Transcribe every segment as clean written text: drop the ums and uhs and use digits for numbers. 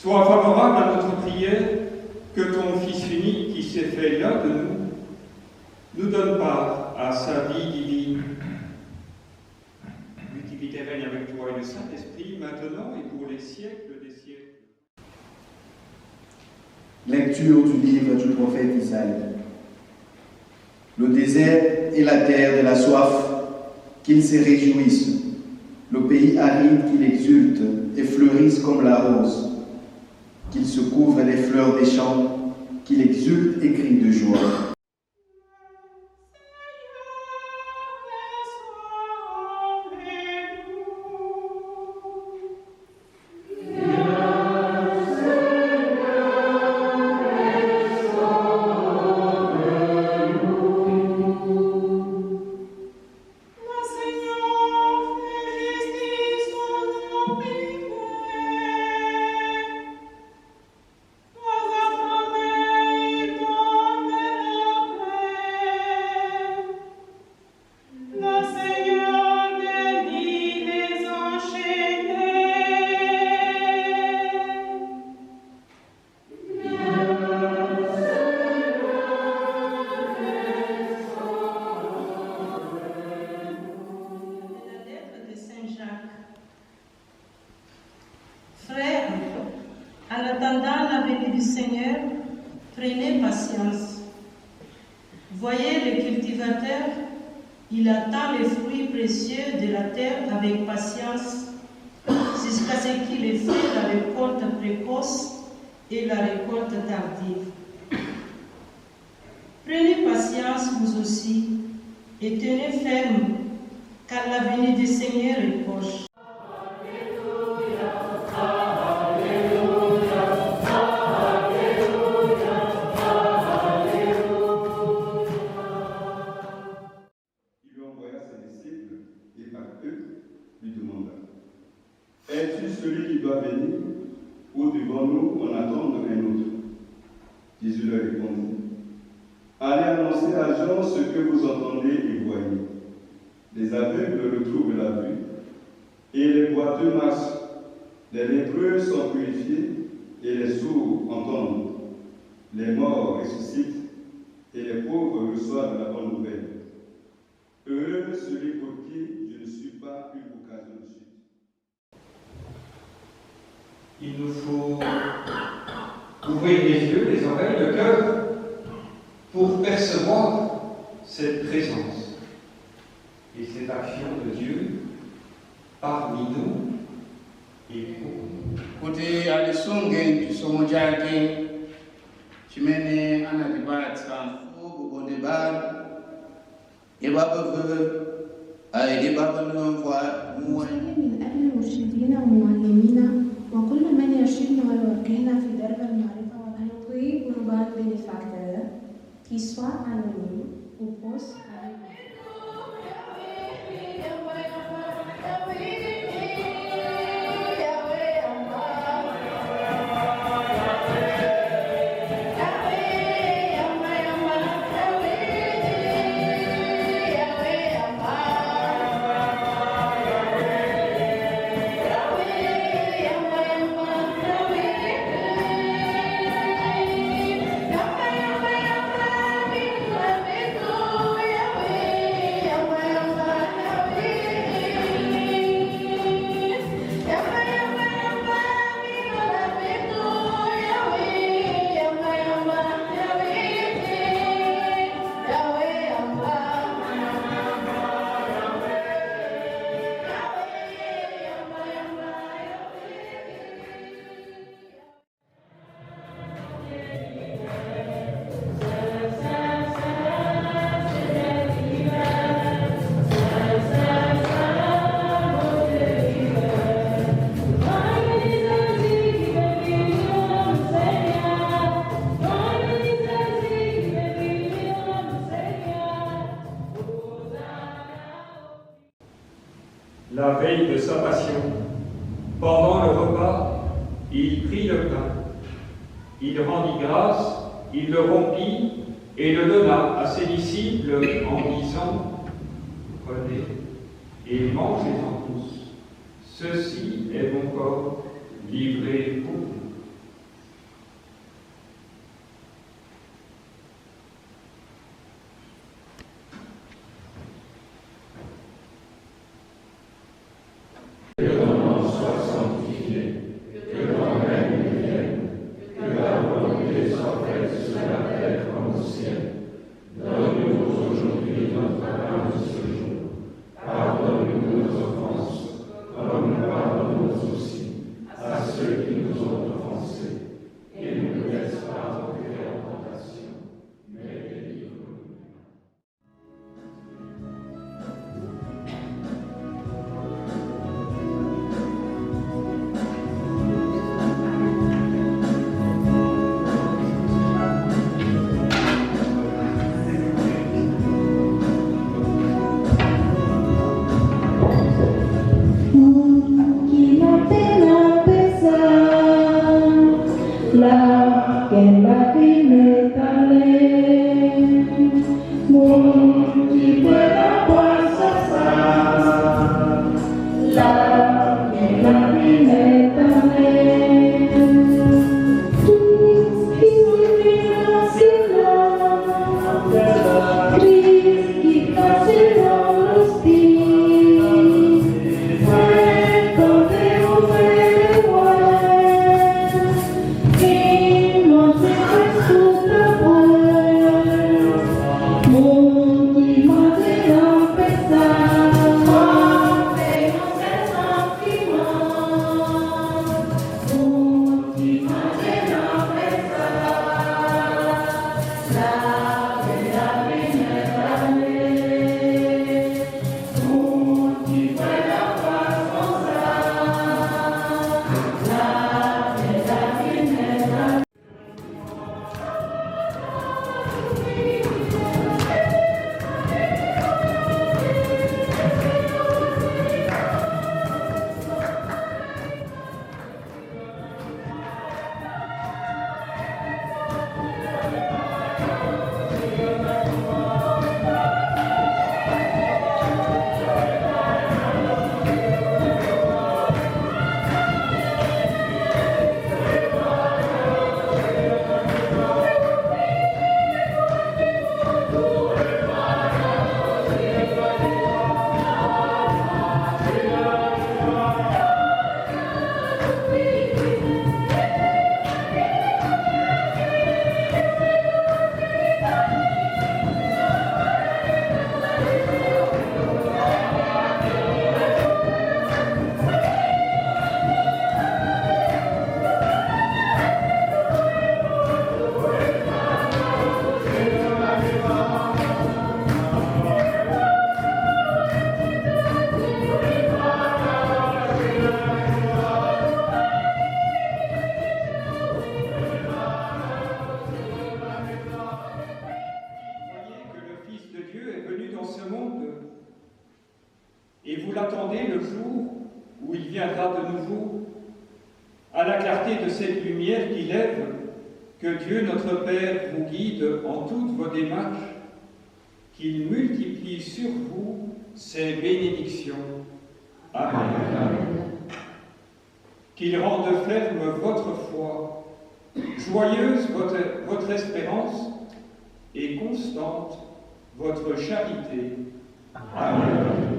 Sois favorable à notre prière, que ton Fils unique qui s'est fait l'un de nous donne part à sa vie divine. L'utilité règne avec toi et le Saint-Esprit, maintenant et pour les siècles des siècles. Lecture du livre du prophète Isaïe. Le désert et la terre de la soif, qu'ils se réjouissent. Le pays aride qu'il exulte et fleurisse comme la rose. Qu'il se couvre des fleurs des champs, qu'il exulte et crie de joie. Frères, en attendant la venue du Seigneur, prenez patience. Voyez le cultivateur, il attend les fruits précieux de la terre avec patience, jusqu'à ce qu'il ait fait la récolte précoce et la récolte tardive. Prenez patience vous aussi et tenez ferme, car la venue du Seigneur est proche. Lui demanda: Es-tu celui qui doit venir, ou devons-nous en attendre un autre? Jésus leur répondit: Allez annoncer à Jean ce que vous entendez et voyez. Les aveugles retrouvent la vue, et les boiteux marchent. Les lépreux sont purifiés, et les sourds entendent. Les morts ressuscitent, et les pauvres reçoivent la bonne nouvelle. Heureux celui pour qui je ne suis pas une occasion de chute. Il nous faut ouvrir les yeux, les oreilles, le cœur pour percevoir cette présence et cette action de Dieu parmi nous et pour nous. Kuti alisonge chisomo chake chimene anatipatsa ubodebani من أجل مرشدينا ومعلمينا وكل من يرشدنا ويوجهنا في درب المعرفة والعلم. Oui, pour nos bénéfacteurs, qu'ils soient anonymes ou posent avec nous. La veille de sa passion, pendant le repas, il prit le pain, il rendit grâce, il le rompit et le donna à ses disciples en disant: Prenez et mangez-en tous, ceci est mon corps livré pour vous. La que la primera Mungi pueda pasar la que la primera et vous l'attendez le jour où il viendra de nouveau, à la clarté de cette lumière qui lève, que Dieu notre Père vous guide en toutes vos démarches, qu'il multiplie sur vous ses bénédictions. Amen. Qu'il rende ferme votre foi, joyeuse votre espérance et constante votre charité. Amen.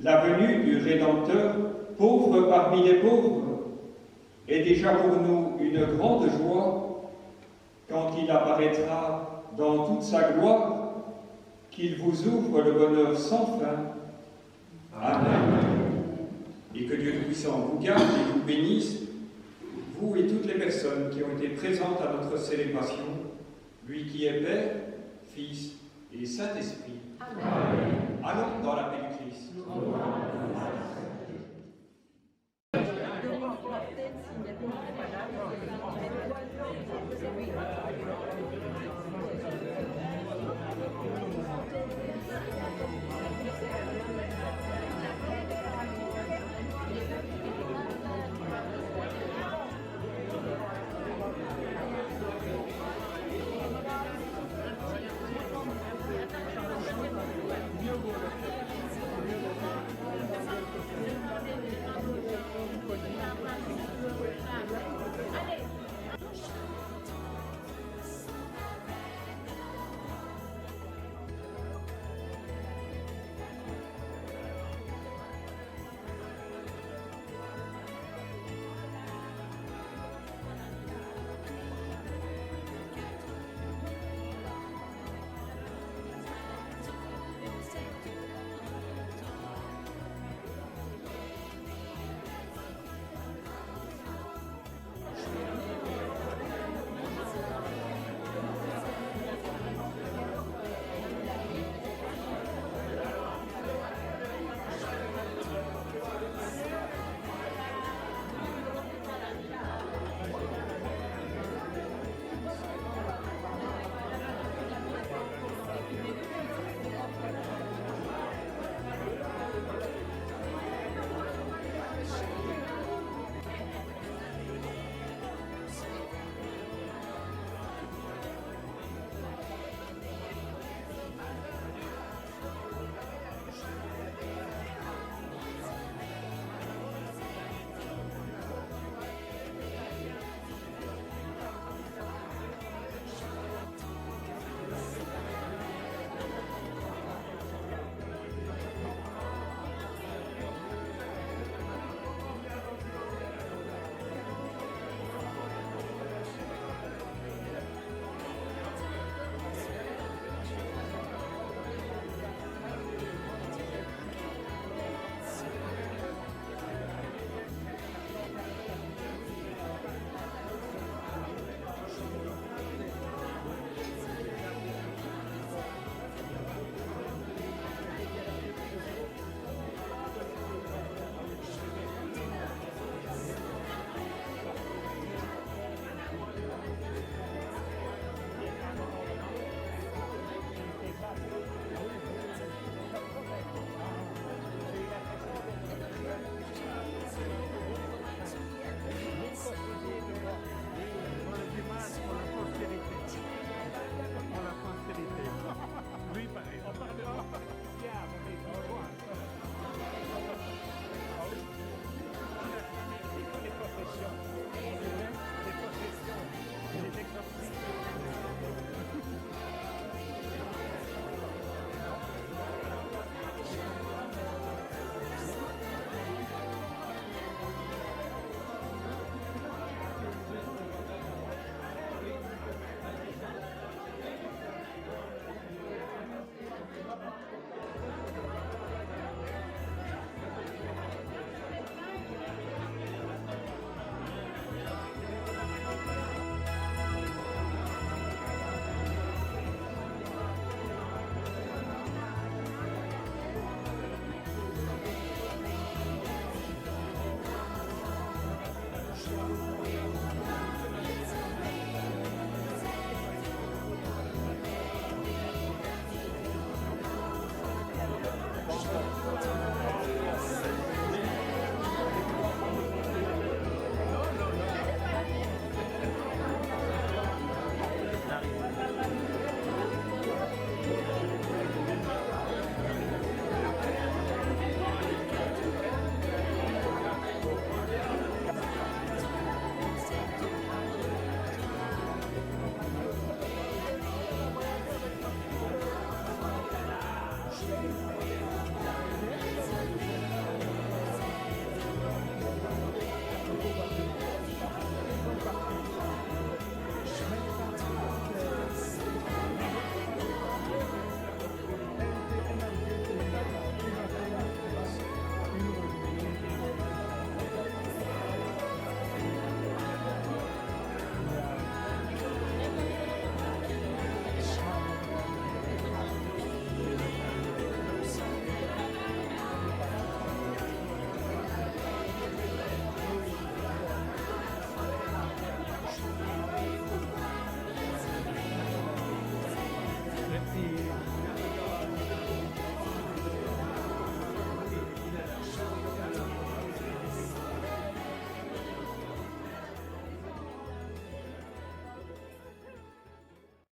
La venue du Rédempteur, pauvre parmi les pauvres, est déjà pour nous une grande joie quand il apparaîtra dans toute sa gloire, qu'il vous ouvre le bonheur sans fin. Amen. Et que Dieu Tout-Puissant vous garde et vous bénisse, vous et toutes les personnes qui ont été présentes à notre célébration, lui qui est Père, Fils et Saint-Esprit. Amen. Allons dans la paix du Christ. Thank you.